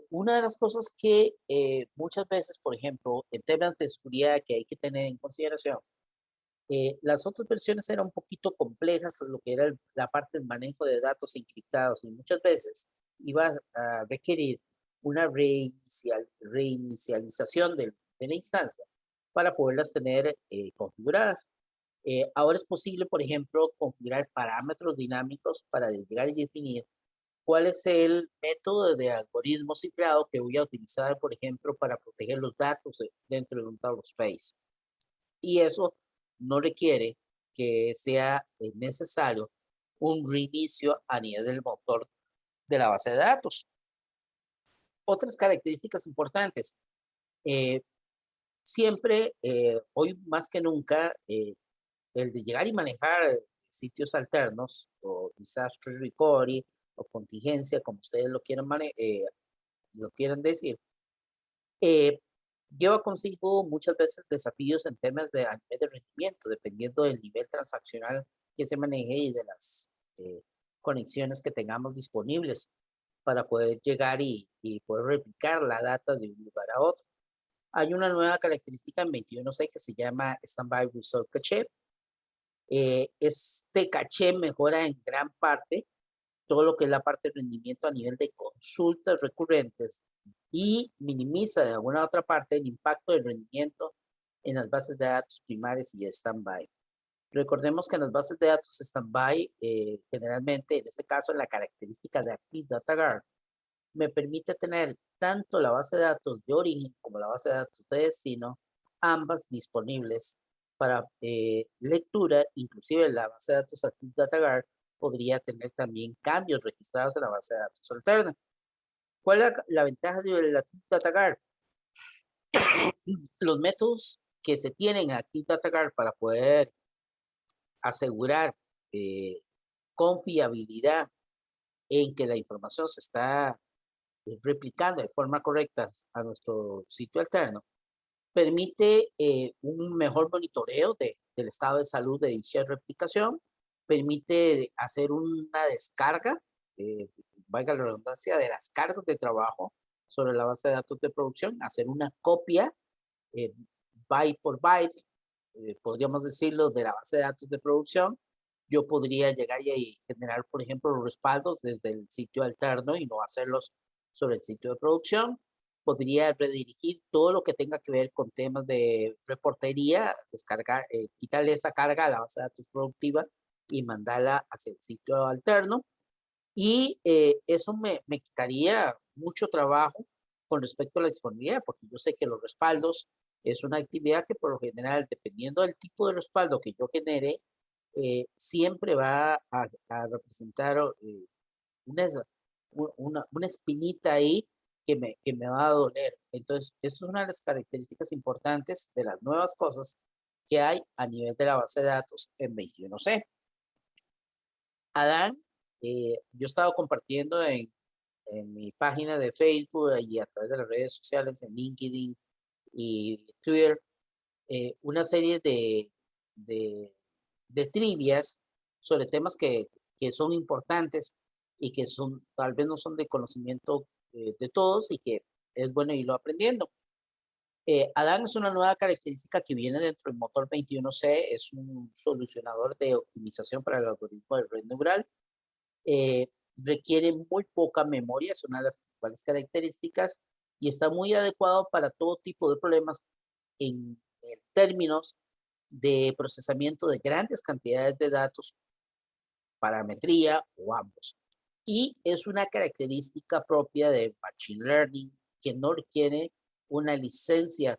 Una de las cosas que muchas veces, por ejemplo, en temas de seguridad que hay que tener en consideración, las otras versiones eran un poquito complejas, lo que era la parte del manejo de datos encriptados y muchas veces iba a requerir una reinicialización de la instancia para poderlas tener configuradas. Ahora es posible, por ejemplo, configurar parámetros dinámicos para llegar y definir cuál es el método de algoritmo cifrado que voy a utilizar, por ejemplo, para proteger los datos dentro de un tablespace. Y eso no requiere que sea necesario un reinicio a nivel del motor de la base de datos. Otras características importantes. Eh, siempre, hoy más que nunca, el de llegar y manejar sitios alternos o disaster recovery o contingencia, como ustedes lo quieran decir, lleva consigo muchas veces desafíos en temas de, a nivel de rendimiento, dependiendo del nivel transaccional que se maneje y de las eh, conexiones que tengamos disponibles para poder llegar y poder replicar la data de un lugar a otro. Hay una nueva característica en 21C que se llama Standby Result Cache. Este caché mejora en gran parte todo lo que es la parte de rendimiento a nivel de consultas recurrentes y minimiza de alguna otra parte el impacto del rendimiento en las bases de datos primarias y standby. Recordemos que en las bases de datos standby, generalmente, en este caso, la característica de Active Data Guard me permite tener tanto la base de datos de origen como la base de datos de destino, ambas disponibles para lectura. Inclusive la base de datos Active Data Guard podría tener también cambios registrados en la base de datos alterna. ¿Cuál es la ventaja de la Active Data Guard? Los métodos que se tienen en Active Data Guard para poder asegurar confiabilidad en que la información se está replicando de forma correcta a nuestro sitio alterno, permite un mejor monitoreo del estado de salud de dicha replicación, permite hacer una descarga, valga la redundancia, de las cargas de trabajo sobre la base de datos de producción, hacer una copia eh, byte por byte, podríamos decirlo, de la base de datos de producción. Yo podría llegar y generar, por ejemplo, los respaldos desde el sitio alterno y no hacerlos sobre el sitio de producción. Podría redirigir todo lo que tenga que ver con temas de reportería, descargar, quitarle esa carga a la base de datos productiva y mandarla hacia el sitio alterno. Y eso me quitaría mucho trabajo con respecto a la disponibilidad, porque yo sé que los respaldos es una actividad que por lo general, dependiendo del tipo de respaldo que yo genere, siempre va a representar una, una espinita ahí que me va a doler. Entonces, eso es una de las características importantes de las nuevas cosas que hay a nivel de la base de datos en 21C. Adán, yo he estado compartiendo en mi página de Facebook y a través de las redes sociales, en LinkedIn y Twitter, una serie de, de trivias sobre temas que son importantes y que son, tal vez no son de conocimiento de todos y que es bueno irlo aprendiendo. Adán es una nueva característica que viene dentro del motor 21C, es un solucionador de optimización para el algoritmo de red neural. Requiere muy poca memoria, es una de las principales características, y está muy adecuado para todo tipo de problemas en términos de procesamiento de grandes cantidades de datos, parametría o ambos. Y es una característica propia de Machine Learning que no requiere una licencia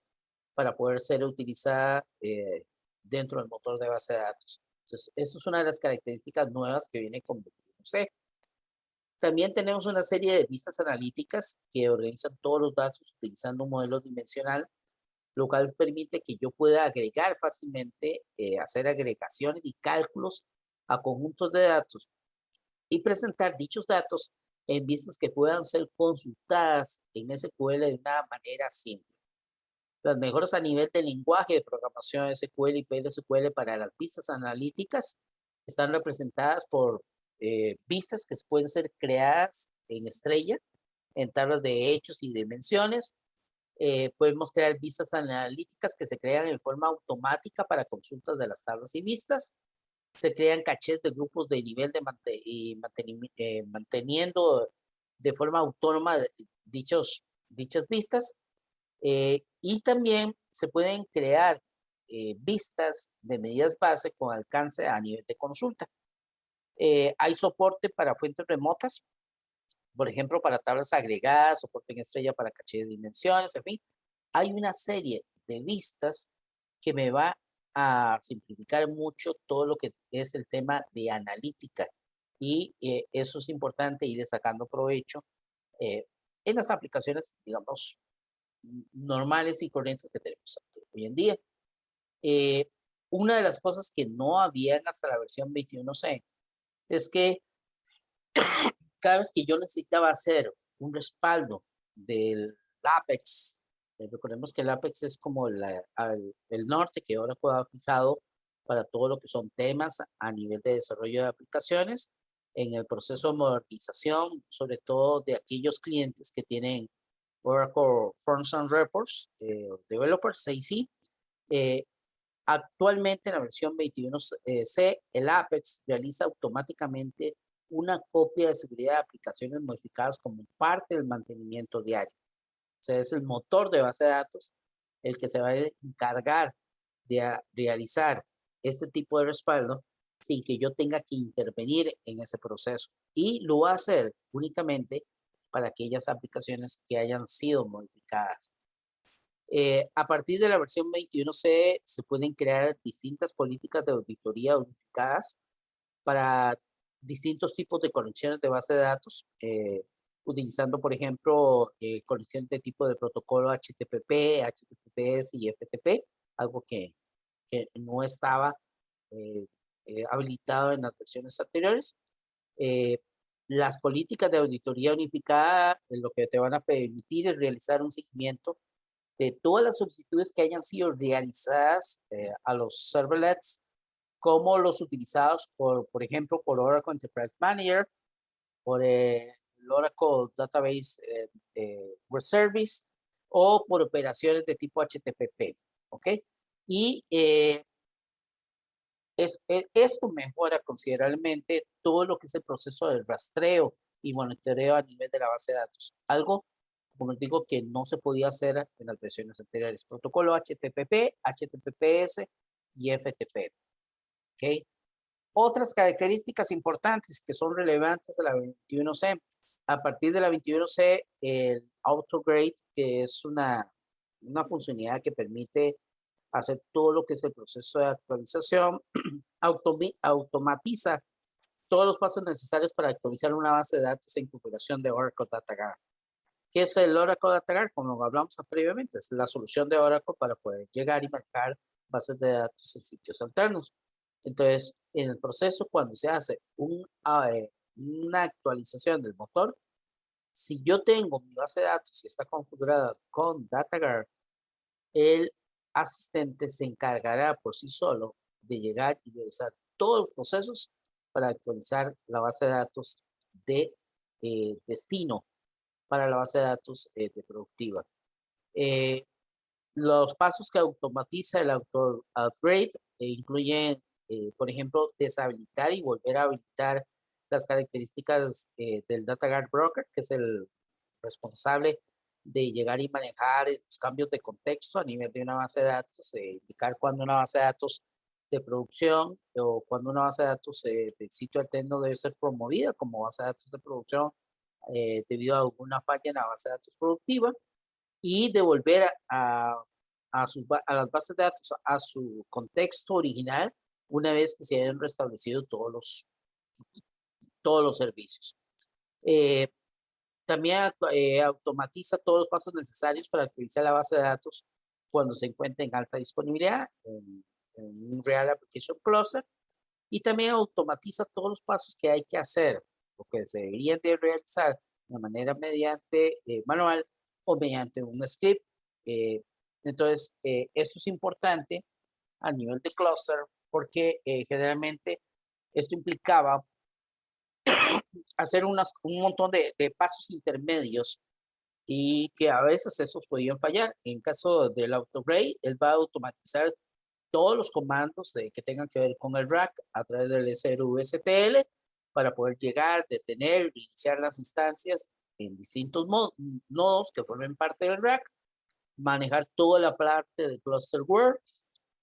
para poder ser utilizada dentro del motor de base de datos. Entonces, eso es una de las características nuevas que viene con C. También tenemos una serie de vistas analíticas que organizan todos los datos utilizando un modelo dimensional, lo cual permite que yo pueda agregar fácilmente, hacer agregaciones y cálculos a conjuntos de datos y presentar dichos datos en vistas que puedan ser consultadas en SQL de una manera simple. Las mejoras a nivel de lenguaje de programación SQL y PLSQL para las vistas analíticas están representadas por vistas que pueden ser creadas en estrella, en tablas de hechos y dimensiones. Podemos crear vistas analíticas que se crean en forma automática para consultas de las tablas y vistas. Se crean cachés de grupos de nivel de manteniendo de forma autónoma dichas vistas. Y también se pueden crear vistas de medidas base con alcance a nivel de consulta. Hay soporte para fuentes remotas, por ejemplo, para tablas agregadas, soporte en estrella para caché de dimensiones, en fin. Hay una serie de vistas que me va a simplificar mucho todo lo que es el tema de analítica. Y eso es importante ir sacando provecho en las aplicaciones, digamos, normales y corrientes que tenemos hoy en día. Eh, una de las cosas que no habían hasta la versión 21C es que cada vez que yo necesitaba hacer un respaldo del Apex Recordemos que el Apex es como el norte que Oracle ha fijado para todo lo que son temas a nivel de desarrollo de aplicaciones en el proceso de modernización, sobre todo de aquellos clientes que tienen Oracle Forms and Reports, Developers 6C. Actualmente en la versión 21C, el Apex realiza automáticamente una copia de seguridad de aplicaciones modificadas como parte del mantenimiento diario. O sea, es el motor de base de datos el que se va a encargar de realizar este tipo de respaldo sin que yo tenga que intervenir en ese proceso. Y lo va a hacer únicamente para aquellas aplicaciones que hayan sido modificadas. A partir de la versión 21C se pueden crear distintas políticas de auditoría unificadas para distintos tipos de conexiones de base de datos, utilizando, por ejemplo, conexión de tipo de protocolo HTTP, HTTPS y FTP, algo que no estaba eh, habilitado en las versiones anteriores. Las políticas de auditoría unificada lo que te van a permitir es realizar un seguimiento de todas las solicitudes que hayan sido realizadas a los serverlets, como los utilizados por ejemplo, por Oracle Enterprise Manager, por el Oracle Database Web Service o por operaciones de tipo HTTP, ¿ok? Y esto mejora considerablemente todo lo que es el proceso de rastreo y monitoreo a nivel de la base de datos. Algo, como les digo, que no se podía hacer en las versiones anteriores. Protocolo HTTP, HTTPS y FTP. ¿Ok? Otras características importantes que son relevantes de la 21C. A partir de la 21C, el AutoGrade, que es una funcionalidad que permite hacer todo lo que es el proceso de actualización, automatiza todos los pasos necesarios para actualizar una base de datos en configuración de Oracle Data Guard. ¿Qué es el Oracle Data Guard? Como hablamos previamente, es la solución de Oracle para poder llegar y marcar bases de datos en sitios alternos. Entonces, en el proceso, cuando se hace una actualización del motor, si yo tengo mi base de datos y está configurada con DataGuard, el asistente se encargará por sí solo de llegar y realizar todos los procesos para actualizar la base de datos de destino para la base de datos de productiva. Los pasos que automatiza el auto upgrade incluyen, por ejemplo, deshabilitar y volver a habilitar las características del DataGuard Broker, que es el responsable de llegar y manejar los cambios de contexto a nivel de una base de datos, indicar cuando una base de datos de producción o cuando una base de datos del sitio alterno debe ser promovida como base de datos de producción debido a alguna falla en la base de datos productiva y devolver a las bases de datos a su contexto original una vez que se hayan restablecido todos los servicios. También automatiza todos los pasos necesarios para actualizar la base de datos cuando se encuentre en alta disponibilidad en un Real Application Cluster, y también automatiza todos los pasos que hay que hacer o que se deberían de realizar de manera mediante manual o mediante un script. Entonces, esto es importante a nivel de cluster porque generalmente esto implicaba hacer un montón de pasos intermedios y que a veces esos podían fallar. En caso del AutoGrade, él va a automatizar todos los comandos que tengan que ver con el rack a través del SRU-STL para poder llegar, detener, iniciar las instancias en distintos nodos que formen parte del rack, manejar toda la parte de cluster work,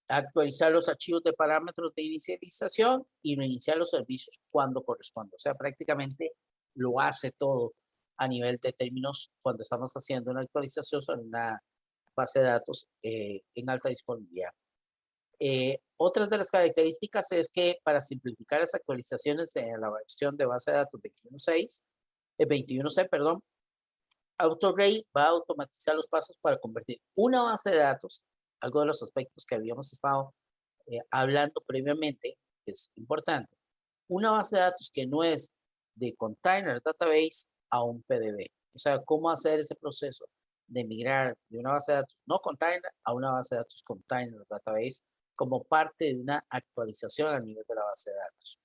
actualizar los archivos de parámetros de inicialización y reiniciar los servicios cuando corresponda. O sea, prácticamente lo hace todo a nivel de términos cuando estamos haciendo una actualización sobre una base de datos en alta disponibilidad. Otras de las características es que para simplificar las actualizaciones en la versión de base de datos 21C, perdón, AutoGrade va a automatizar los pasos para convertir una base de datos, algo de los aspectos que habíamos estado hablando previamente, que es importante, una base de datos que no es de Container Database a un PDB. O sea, cómo hacer ese proceso de migrar de una base de datos no container a una base de datos container database como parte de una actualización a nivel de la base de datos.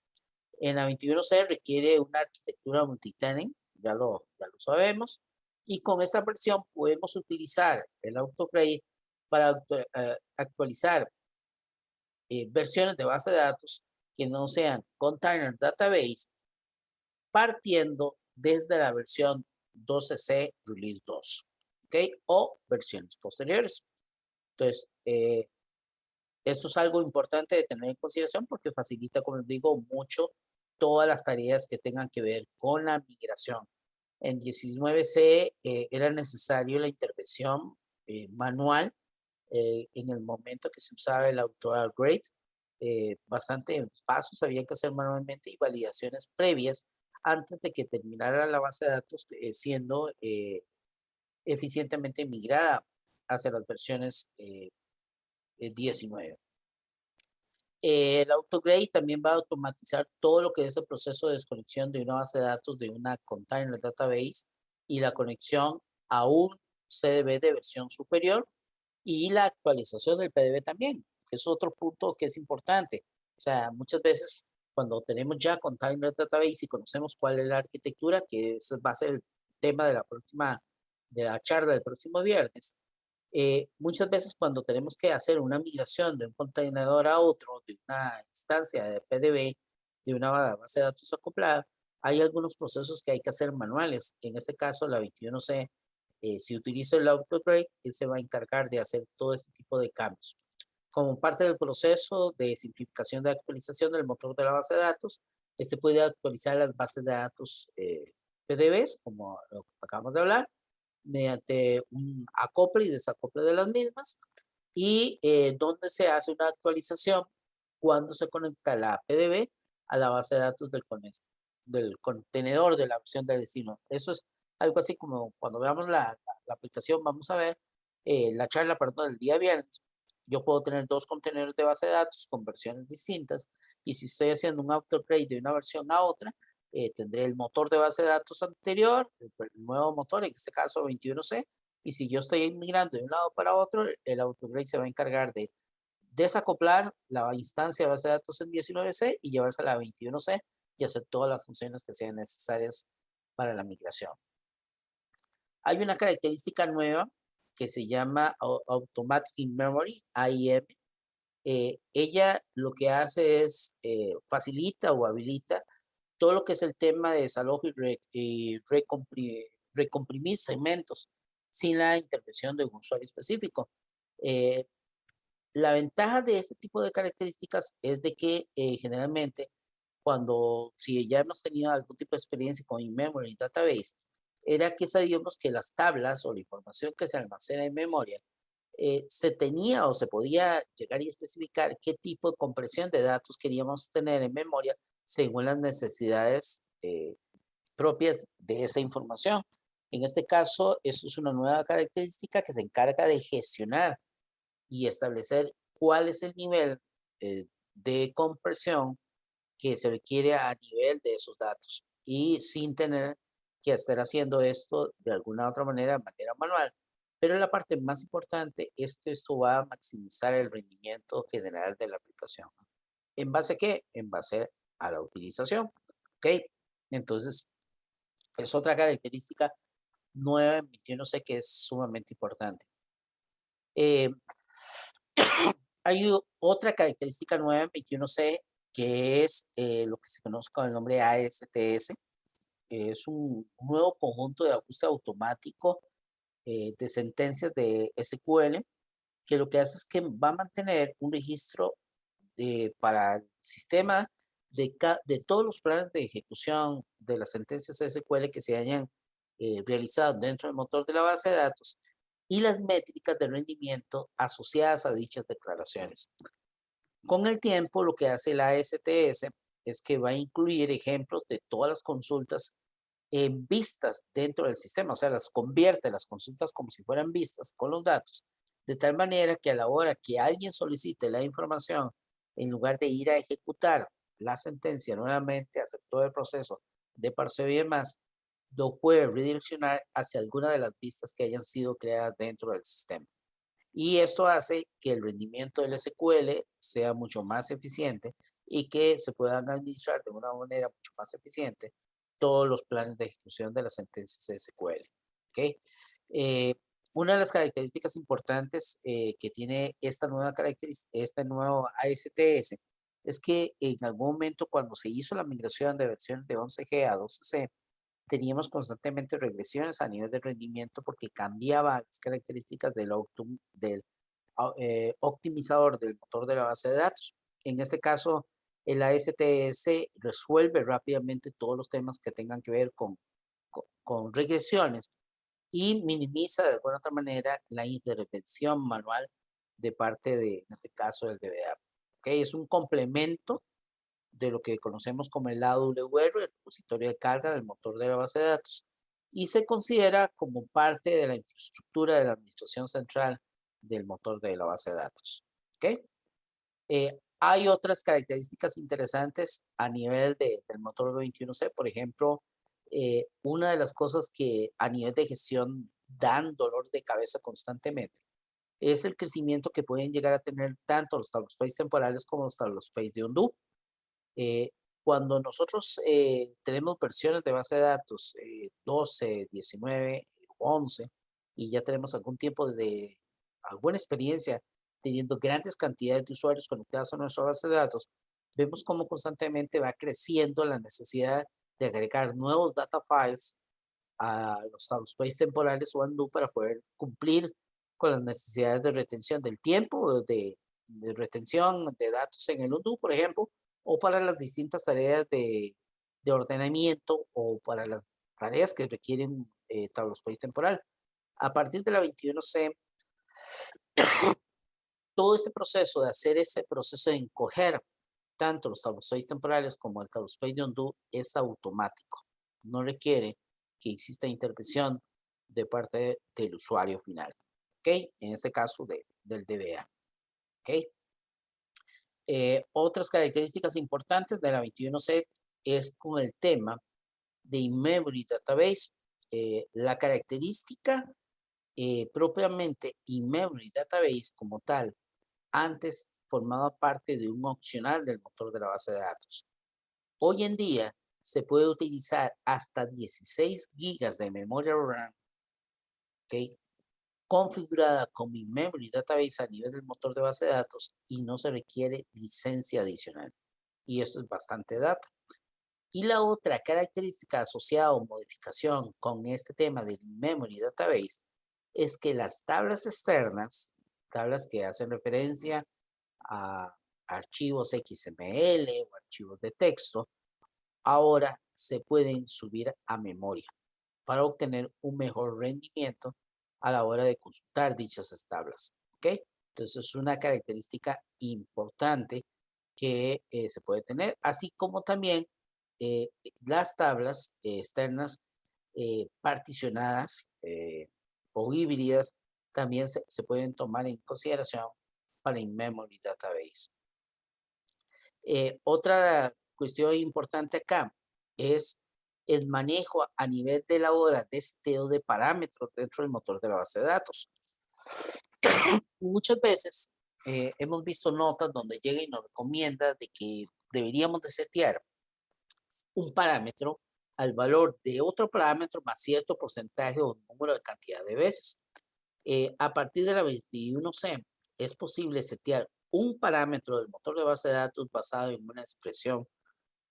En la 21C requiere una arquitectura multitenant, ya lo sabemos, y con esta versión podemos utilizar el autoclave para actualizar versiones de base de datos que no sean container database, partiendo desde la versión 12C Release 2, ¿ok? O versiones posteriores. Entonces, esto es algo importante de tener en consideración porque facilita, como les digo, mucho todas las tareas que tengan que ver con la migración. En 19C era necesario la intervención manual en el momento que se usaba el auto-upgrade. Bastante pasos había que hacer manualmente y validaciones previas antes de que terminara la base de datos siendo eficientemente migrada hacia las versiones 19. El autograde también va a automatizar todo lo que es el proceso de desconexión de una base de datos de una container database y la conexión a un CDB de versión superior y la actualización del PDB también, que es otro punto que es importante. O sea, muchas veces cuando tenemos ya container database y conocemos cuál es la arquitectura, que va a ser el tema de la charla del próximo viernes, muchas veces cuando tenemos que hacer una migración de un contenedor a otro, de una instancia de PDB, de una base de datos acoplada, hay algunos procesos que hay que hacer manuales. En este caso, la 21C, si utilizo el autograde, él se va a encargar de hacer todo este tipo de cambios. Como parte del proceso de simplificación de actualización del motor de la base de datos, este puede actualizar las bases de datos PDBs, como lo que acabamos de hablar, mediante un acople y desacople de las mismas y donde se hace una actualización cuando se conecta la PDB a la base de datos del contenedor de la opción de destino. Eso es algo así como cuando veamos la aplicación, vamos a ver la charla, perdón, del día viernes. Yo puedo tener dos contenedores de base de datos con versiones distintas y si estoy haciendo un autoclave de una versión a otra, tendré el motor de base de datos anterior, el nuevo motor, en este caso 21C, y si yo estoy migrando de un lado para otro, el autograde se va a encargar de desacoplar la instancia de base de datos en 19C y llevarse a la 21C y hacer todas las funciones que sean necesarias para la migración. Hay una característica nueva que se llama Automatic In Memory, AIM. Ella lo que hace es facilita o habilita todo lo que es el tema de desalojo y recomprimir segmentos sin la intervención de un usuario específico. La ventaja de este tipo de características es de que generalmente si ya hemos tenido algún tipo de experiencia con in-memory database, era que sabíamos que las tablas o la información que se almacena en memoria se tenía o se podía llegar y especificar qué tipo de compresión de datos queríamos tener en memoria según las necesidades propias de esa información. En este caso, esto es una nueva característica que se encarga de gestionar y establecer cuál es el nivel de compresión que se requiere a nivel de esos datos y sin tener que estar haciendo esto de alguna otra manera, de manera manual. Pero la parte más importante es que esto va a maximizar el rendimiento general de la aplicación. ¿En base a qué? En base a la utilización. ¿Ok? Entonces, es otra característica nueva en 21C que es sumamente importante. Hay otra característica nueva en 21C que es lo que se conoce con el nombre ASTS. Es un nuevo conjunto de ajuste automático de sentencias de SQL que lo que hace es que va a mantener un registro para el sistema de todos los planes de ejecución de las sentencias SQL que se hayan realizado dentro del motor de la base de datos y las métricas de rendimiento asociadas a dichas declaraciones. Con el tiempo, lo que hace la ASTS es que va a incluir ejemplos de todas las consultas vistas dentro del sistema, o sea, convierte las consultas como si fueran vistas con los datos, de tal manera que a la hora que alguien solicite la información, en lugar de ir a ejecutar la sentencia nuevamente, hacer todo el proceso de parseo y demás, lo puede redireccionar hacia alguna de las vistas que hayan sido creadas dentro del sistema. Y esto hace que el rendimiento del SQL sea mucho más eficiente y que se puedan administrar de una manera mucho más eficiente todos los planes de ejecución de las sentencias de SQL. ¿Okay? Una de las características importantes que tiene esta nueva característica, este nuevo ASTS, es que en algún momento cuando se hizo la migración de versiones de 11G a 12C, teníamos constantemente regresiones a nivel de rendimiento porque cambiaba las características del optimizador del motor de la base de datos. En este caso, el ASTS resuelve rápidamente todos los temas que tengan que ver con regresiones y minimiza de alguna otra manera la intervención manual de parte de, en este caso, del DBA. ¿Okay? Es un complemento de lo que conocemos como el AWR, el repositorio de carga del motor de la base de datos, y se considera como parte de la infraestructura de la administración central del motor de la base de datos. ¿Okay? Hay otras características interesantes a nivel del motor 21C, por ejemplo, una de las cosas que a nivel de gestión dan dolor de cabeza constantemente es el crecimiento que pueden llegar a tener tanto los tablospace temporales como los tablospace de undo. Cuando nosotros tenemos versiones de base de datos 12, 19, 11 y ya tenemos algún tiempo de alguna experiencia teniendo grandes cantidades de usuarios conectados a nuestra base de datos, vemos cómo constantemente va creciendo la necesidad de agregar nuevos data files a los tablospace temporales o undo para poder cumplir con las necesidades de retención del tiempo, de retención de datos en el undo, por ejemplo, o para las distintas tareas de ordenamiento o para las tareas que requieren tablospace temporal. A partir de la 21C, todo ese proceso de hacer ese proceso de encoger tanto los tablospace temporales como el tablospace de undo es automático. No requiere que exista intervención de parte del usuario final. ¿Ok? En este caso del DBA. ¿Ok? Otras características importantes de la 21C es con el tema de in-memory database. La característica propiamente in-memory database como tal, antes formaba parte de un opcional del motor de la base de datos. Hoy en día se puede utilizar hasta 16 gigas de memoria RAM, ¿okay? Configurada como in-memory database a nivel del motor de base de datos y no se requiere licencia adicional. Y eso es bastante data. Y la otra característica asociada o modificación con este tema del in-memory database es que las tablas externas, tablas que hacen referencia a archivos XML o archivos de texto, ahora se pueden subir a memoria para obtener un mejor rendimiento a la hora de consultar dichas tablas. ¿Ok? Entonces es una característica importante que se puede tener, así como también las tablas externas particionadas o híbridas también se pueden tomar en consideración para in-memory database. Otra cuestión importante acá es el manejo a nivel de la hora de seteo de parámetros dentro del motor de la base de datos. Muchas veces hemos visto notas donde llega y nos recomienda de que deberíamos de setear un parámetro al valor de otro parámetro más cierto porcentaje o número de cantidad de veces. A partir de la 21C es posible setear un parámetro del motor de base de datos basado en una expresión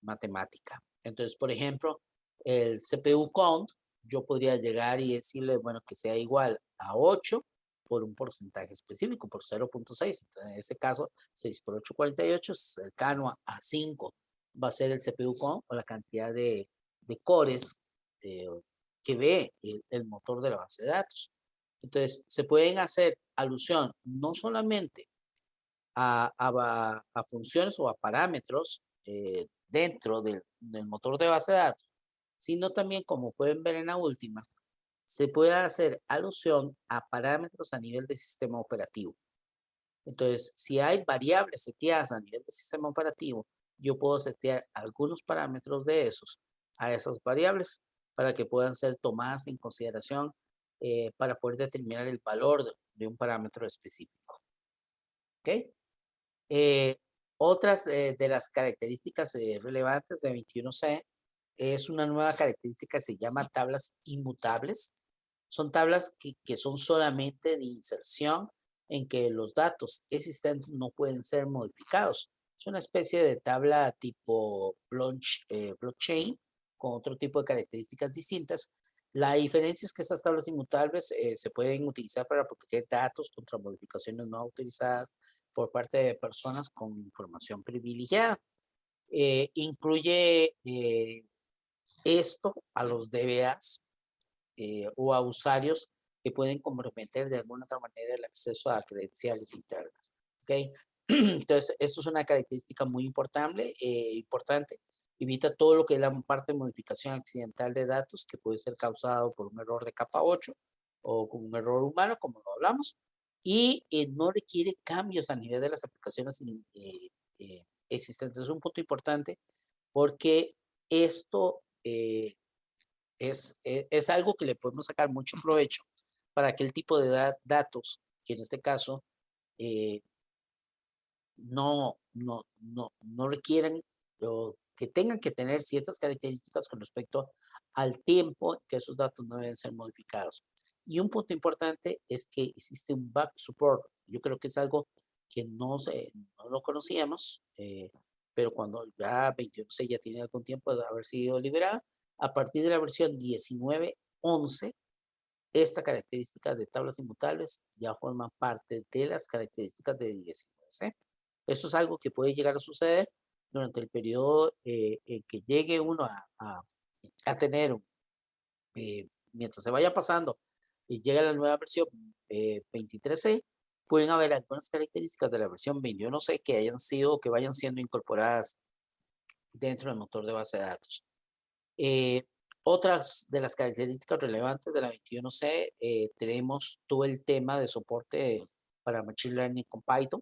matemática. Entonces, por ejemplo, el CPU count, yo podría llegar y decirle, bueno, que sea igual a 8 por un porcentaje específico, por 0.6. Entonces, en este caso, 6 por 8, 48, cercano a 5 va a ser el CPU count o la cantidad de cores que ve el motor de la base de datos. Entonces, se pueden hacer alusión no solamente a funciones o a parámetros dentro del motor de base de datos, sino también, como pueden ver en la última, se puede hacer alusión a parámetros a nivel de sistema operativo. Entonces, si hay variables seteadas a nivel de sistema operativo, yo puedo setear algunos parámetros de esos a esas variables para que puedan ser tomadas en consideración para poder determinar el valor de un parámetro específico. ¿Ok? Otras de las características relevantes de 21C es una nueva característica que se llama tablas inmutables. Son tablas que son solamente de inserción en que los datos existentes no pueden ser modificados. Es una especie de tabla tipo blockchain con otro tipo de características distintas. La diferencia es que estas tablas inmutables se pueden utilizar para proteger datos contra modificaciones no autorizadas por parte de personas con información privilegiada. Incluye esto a los DBAs o a usuarios que pueden comprometer de alguna otra manera el acceso a credenciales internas. ¿Okay? Entonces, eso es una característica muy importante. Evita todo lo que es la parte de modificación accidental de datos que puede ser causado por un error de capa 8 o con un error humano, como lo hablamos, y no requiere cambios a nivel de las aplicaciones existentes. Es un punto importante porque esto es algo que le podemos sacar mucho provecho para aquel tipo de datos que en este caso eh, no requieren o que tengan que tener ciertas características con respecto al tiempo que esos datos no deben ser modificados. Y un punto importante es que existe un back support. Yo creo que es algo que no lo conocíamos, pero cuando ya 21.6 ya tiene algún tiempo de haber sido liberada, a partir de la versión 19.11, esta característica de tablas inmutables ya forman parte de las características de 19C. Eso es algo que puede llegar a suceder durante el periodo en que llegue uno a tener, mientras se vaya pasando y llega la nueva versión 23C, pueden haber algunas características de la versión 21C que hayan sido, que vayan siendo incorporadas dentro del motor de base de datos. Otras de las características relevantes de la 21C, tenemos todo el tema de soporte para Machine Learning con Python.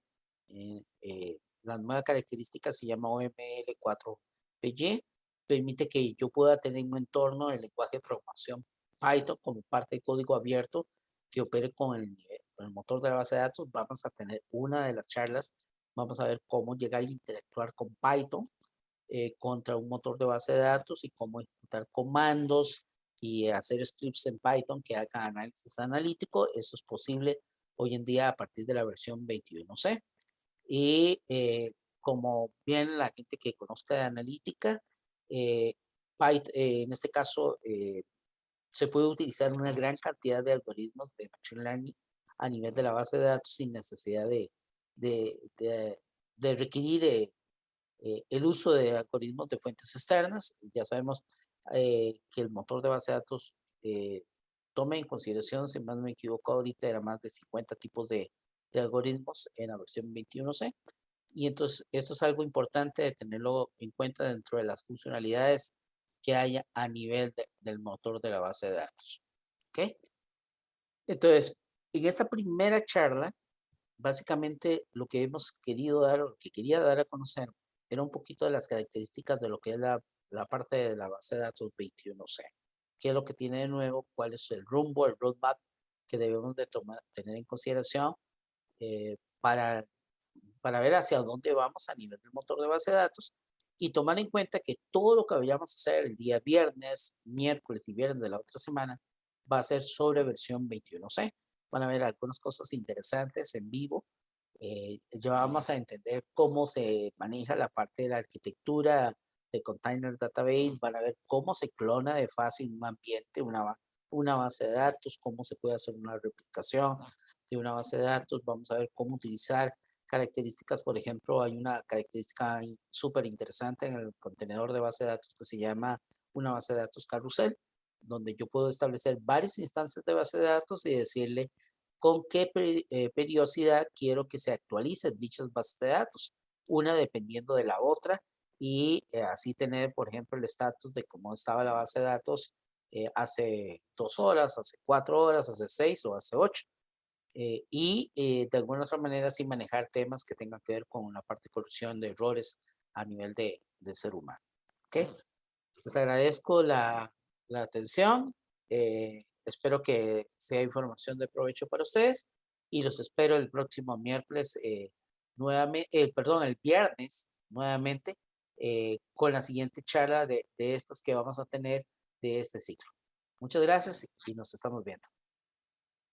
La nueva característica se llama OML4PY. Permite que yo pueda tener un entorno del lenguaje de programación Python como parte de código abierto que opere con el motor de la base de datos. Vamos a tener una de las charlas. Vamos a ver cómo llegar a interactuar con Python contra un motor de base de datos y cómo ejecutar comandos y hacer scripts en Python que hagan análisis analítico. Eso es posible hoy en día a partir de la versión 21C. Y como bien la gente que conozca de analítica, Python, en este caso se puede utilizar una gran cantidad de algoritmos de Machine Learning a nivel de la base de datos sin necesidad de requerir el uso de algoritmos de fuentes externas. Ya sabemos que el motor de base de datos toma en consideración, si más no me equivoco, ahorita era más de 50 tipos de algoritmos en la versión 21C. Y entonces esto es algo importante de tenerlo en cuenta dentro de las funcionalidades que haya a nivel del motor de la base de datos. ¿Ok? Entonces, en esta primera charla, básicamente lo que hemos querido dar, o lo que quería dar a conocer, era un poquito de las características de lo que es la parte de la base de datos 21C. ¿Qué es lo que tiene de nuevo? ¿Cuál es el rumbo, el roadmap que debemos de tener en consideración para ver hacia dónde vamos a nivel del motor de base de datos y tomar en cuenta que todo lo que vayamos a hacer el día viernes, miércoles y viernes de la otra semana va a ser sobre versión 21C. Van a ver algunas cosas interesantes en vivo. Ya vamos a entender cómo se maneja la parte de la arquitectura de Container Database. Van a ver cómo se clona de fácil un ambiente, una base de datos, cómo se puede hacer una replicación de una base de datos. Vamos a ver cómo utilizar características. Por ejemplo, hay una característica súper interesante en el contenedor de base de datos que se llama una base de datos carrusel, donde yo puedo establecer varias instancias de base de datos y decirle con qué periodicidad quiero que se actualicen dichas bases de datos, una dependiendo de la otra, y así tener, por ejemplo, el estatus de cómo estaba la base de datos hace 2 horas, hace 4 horas, hace 6 o hace 8. De alguna otra manera sí manejar temas que tengan que ver con la parte de corrección de errores a nivel de ser humano. ¿Ok? Les agradezco la atención. Espero que sea información de provecho para ustedes y los espero el próximo miércoles, nuevamente, perdón, el viernes nuevamente, con la siguiente charla de estas que vamos a tener de este ciclo. Muchas gracias y nos estamos viendo.